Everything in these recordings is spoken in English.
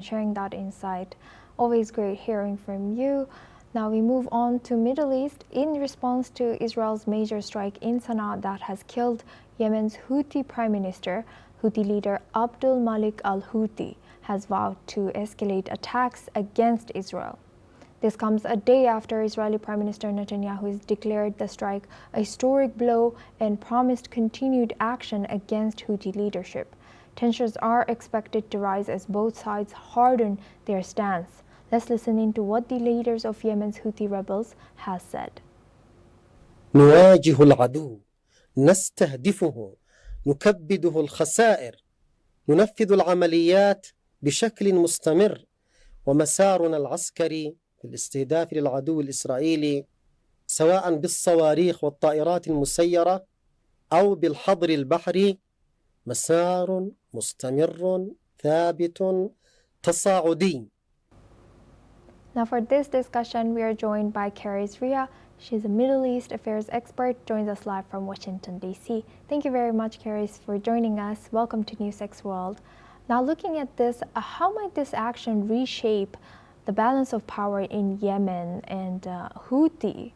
sharing that insight. Always great hearing from you. Now we move on to Middle East. In response to Israel's major strike in Sanaa that has killed Yemen's Houthi Prime Minister, Houthi leader Abdul Malik Al-Huthi has vowed to escalate attacks against Israel. This comes a day after Israeli Prime Minister Netanyahu has declared the strike a historic blow and promised continued action against Houthi leadership. Tensions are expected to rise as both sides harden their stance. Let's listen into what the leaders of Yemen's Houthi rebels has said. نواجه العدو، نستهدفه، نكبده الخسائر، ننفذ العمليات بشكل مستمر، ومسارنا العسكري في الاستهداف للعدو الإسرائيلي سواء بالصواريخ والطائرات المسيرة أو بالحظر البحري مسار مستمر ثابت تصاعدي. Now for this discussion, we are joined by Karis Ria. She's a Middle East affairs expert, joins us live from Washington, D.C. Thank you very much, Karis, for joining us. Welcome to NewsX World. Now looking at this, how might this action reshape the balance of power in Yemen and Houthi?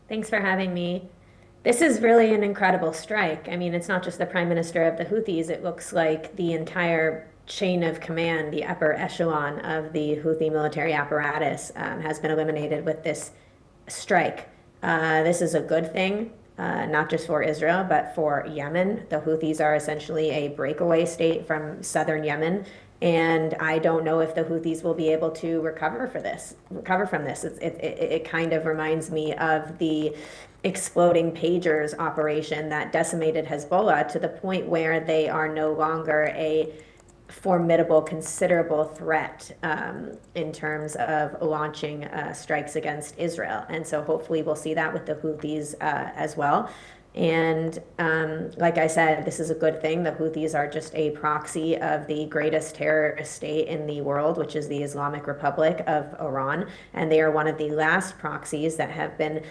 Thanks for having me. This is really an incredible strike. I mean, it's not just the prime minister of the Houthis. It looks like the entire chain of command, the upper echelon of the Houthi military apparatus has been eliminated with this strike. This is a good thing, not just for Israel, but for Yemen. The Houthis are essentially a breakaway state from southern Yemen. And I don't know if the Houthis will be able to recover from this. It kind of reminds me of the exploding pagers operation that decimated Hezbollah to the point where they are no longer a formidable, considerable threat in terms of launching strikes against Israel. And so hopefully we'll see that with the Houthis as well. And like I said, this is a good thing. The Houthis are just a proxy of the greatest terrorist state in the world, which is the Islamic Republic of Iran. And they are one of the last proxies that have been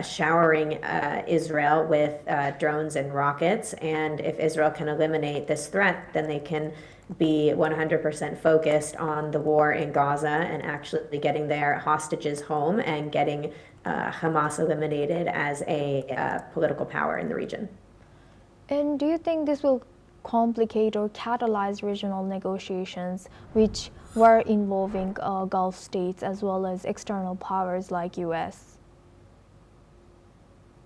showering Israel with drones and rockets. And if Israel can eliminate this threat, then they can be 100% focused on the war in Gaza and actually getting their hostages home and getting Hamas eliminated as a political power in the region. And do you think this will complicate or catalyze regional negotiations which were involving Gulf states as well as external powers like US?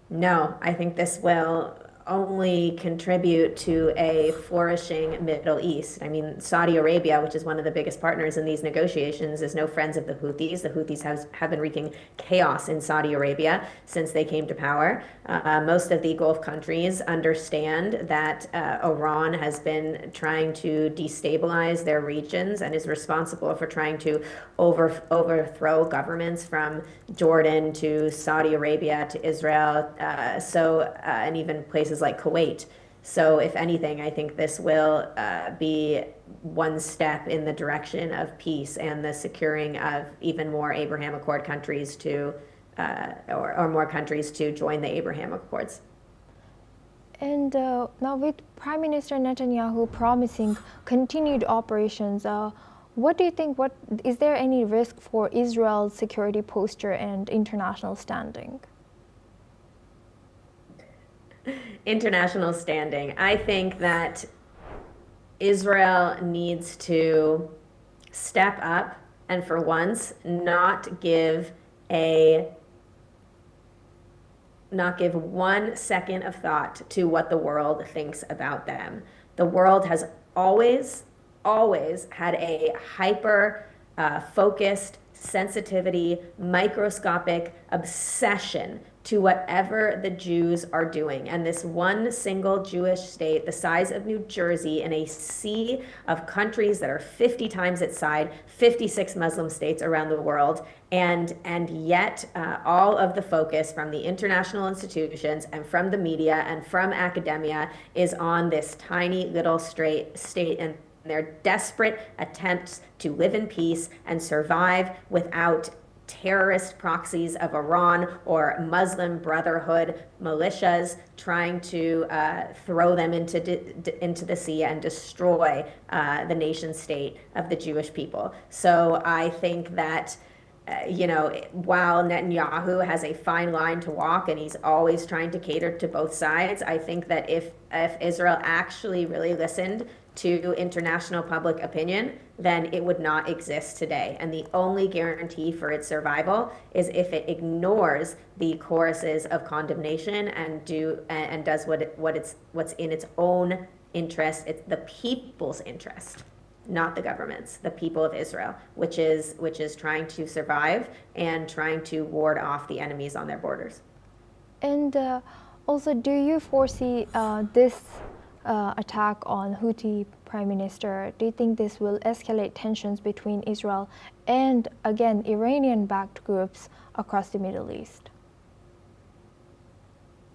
No, I think this will only contribute to a flourishing Middle East. I mean, Saudi Arabia, which is one of the biggest partners in these negotiations, is no friends of the Houthis. The Houthis have been wreaking chaos in Saudi Arabia since they came to power. Most of the Gulf countries understand that Iran has been trying to destabilize their regions and is responsible for trying to overthrow governments from Jordan to Saudi Arabia to Israel, and even places like Kuwait. So if anything, I think this will be one step in the direction of peace and the securing of even more Abraham Accord countries to, or more countries to join the Abraham Accords. And now with Prime Minister Netanyahu promising continued operations, what do you think, is there any risk for Israel's security posture and international standing? International standing. I think that Israel needs to step up and for once not give 1 second of thought to what the world thinks about them. The world has always had a hyper focused sensitivity, microscopic obsession to whatever the Jews are doing. And this one single Jewish state, the size of New Jersey, in a sea of countries that are 50 times its size, 56 Muslim states around the world, and yet all of the focus from the international institutions and from the media and from academia is on this tiny little state and their desperate attempts to live in peace and survive without terrorist proxies of Iran or Muslim Brotherhood militias trying to throw them into the sea and destroy the nation state of the Jewish people. So I think that while Netanyahu has a fine line to walk and he's always trying to cater to both sides, I think that if Israel actually really listened to international public opinion, then it would not exist today. And the only guarantee for its survival is if it ignores the choruses of condemnation and does what's in its own interest. It's the people's interest, not the government's, the people of Israel, which is trying to survive and trying to ward off the enemies on their borders. And also, do you foresee this attack on Houthi Prime Minister? Do you think this will escalate tensions between Israel and, again, Iranian-backed groups across the Middle East?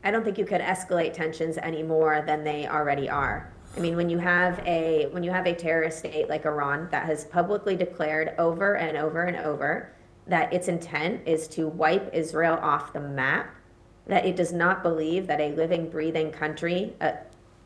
I don't think you could escalate tensions any more than they already are. I mean, when you have a terrorist state like Iran that has publicly declared over and over and over that its intent is to wipe Israel off the map, that it does not believe that a living, breathing country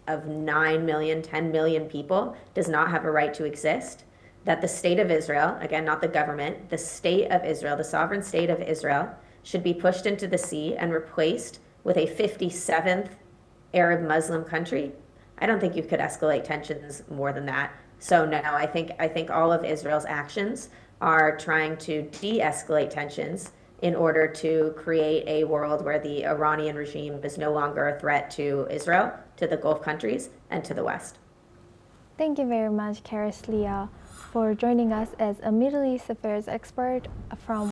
of 9 million, 10 million people does not have a right to exist, that the state of Israel, again, not the government, the state of Israel, the sovereign state of Israel, should be pushed into the sea and replaced with a 57th Arab Muslim country. I don't think you could escalate tensions more than that. So no, I think all of Israel's actions are trying to de-escalate tensions in order to create a world where the Iranian regime is no longer a threat to Israel, to the Gulf countries, and to the West. Thank you very much, Karis Leah, for joining us as a Middle East affairs expert from